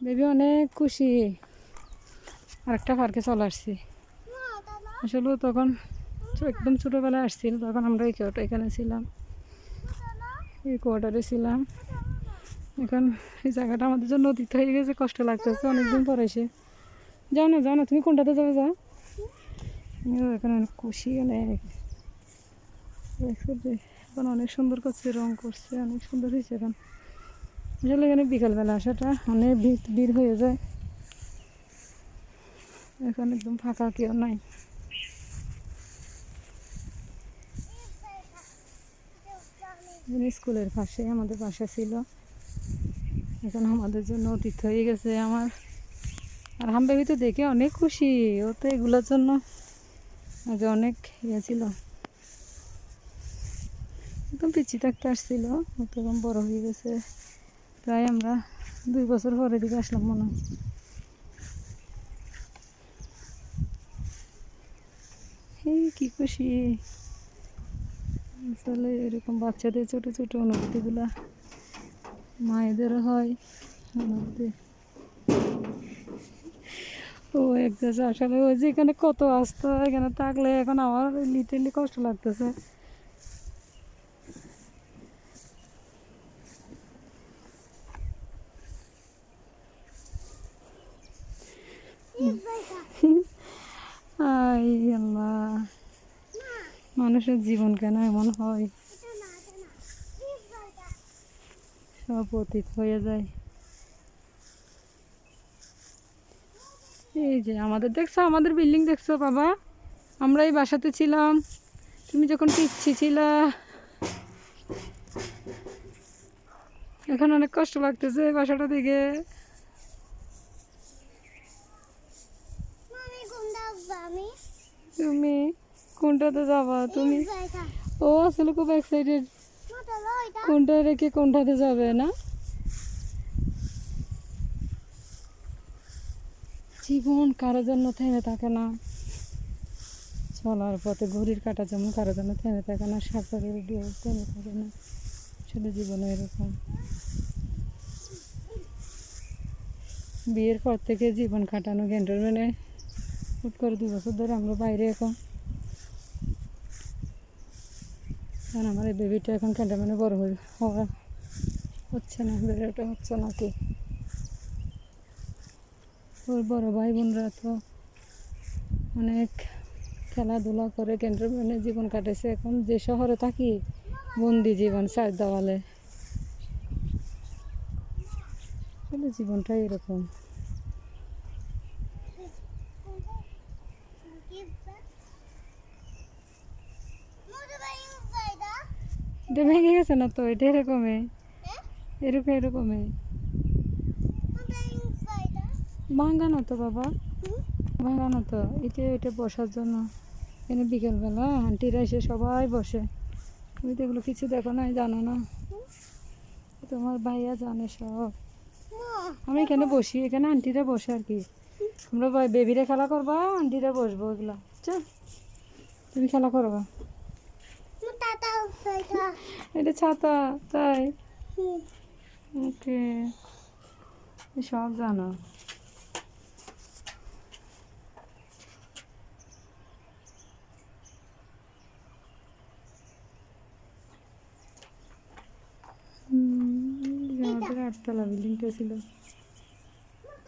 Baby অনেক খুশি, আরেকটা পার্কে চলে আসছি। আসলে তখন একদম ছোটোবেলায় আসছিল, তখন আমরা এখানে ছিলাম, এই কোয়ার্টারে ছিলাম। এখন এই জায়গাটা আমাদের জন্য অতীত হয়ে গেছে, কষ্ট লাগতেছে অনেকদিন পর এসে। যাও না যাও না, তুমি কোনটাতে যাবে যাও। এখানে অনেক খুশি, অনেক এখন অনেক সুন্দর করছে, রং করছে, অনেক সুন্দর হয়েছে। এখন আসলে এখানে বিকালবেলা আসাটা অনেক ভিড় হয়ে যায়, এখন একদম ফাঁকা, কেউ নাই। স্কুলের পাশে আমাদের বাসা ছিল, এখন আমাদের জন্য অতীত হয়ে গেছে আমার। আর হামবেবি তো দেখে অনেক খুশি, ও তো এগুলোর জন্য আগে অনেক ইয়ে ছিল, একদম পিছিয়ে থাকতে আসছিল, ও তখন বড় হয়ে গেছে। প্রায় আমরা 2 বছর পরে দিকে আসলাম মনে হয়। কি খুশি আসলে, এরকম বাচ্চাদের ছোটো ছোটো অনুভূতিগুলা মায়েদেরও হয় অনুভূতি। ও একজাস্ট আসলে ওই যে এখানে কত আসতো, এখানে থাকলে এখন আমার লিটারলি কষ্ট লাগতেছে। আই আল্লাহ, মানুষের জীবন কেন এমন হয়, সব অতীত হয়ে যায়। এই যে আমাদের দেখছো, আমাদের বিল্ডিং দেখছো বাবা, আমরা এই বাসাতে ছিলাম তুমি যখন পিচ্ছি ছিলা। এখন অনেক কষ্ট লাগতেছে বাসাটা দিকে। তুমি কোনটাতে যাবা তুমি? ও আসলে খুব এক্সাইটেড, কোনটা রেখে কোনটাতে যাবে না। জীবন কারোর জন্য থেমে থাকে না, চলার পথে ঘড়ির কাঁটা যেমন কারোর জন্য থেমে থাকে না, সাঁতারের ঢেউ থেমে থাকে না, আসলে জীবনে এরকম। বিয়ের পর থেকে জীবন কাটানো ক্যান্টনমেন্টে, হুট করে 2 বছর ধরে আমরা বাইরে। এখন কারণ আমার এই বেবিটা এখন ক্যান্টনমেন্টে বড় হওয়া হচ্ছে না, বেরোটা হচ্ছে না কি। ওর বড় ভাই বোনরা তো অনেক খেলাধুলা করে ক্যান্টনমেন্টে জীবন কাটেছে, এখন যে শহরে থাকি বন্দি জীবন 4 দেওয়ালে। আসলে জীবনটাই এরকম। এটা ভেঙে গেছে না তো, এটা এরকমই, এরকমই ভাঙানো তো বাবা, ভাঙানো তো। এটা বসার জন্য, এখানে বিকেলবেলা আন্টিরা এসে সবাই বসে। তুমি তো এগুলো কিছু দেখো না, জানো না, তোমার ভাইয়া জানে সব। আমি এখানে বসি, এখানে আন্টিরা বসে আর কি। আমরা বেবিরা খেলা করবা, আন্টিরা বসবো এগুলা। চল তুমি খেলা করবা। এটা ছাতা তাই? ওকে, সব জানো। আমাদের 8 তলা বিল্ডিংটা ছিল।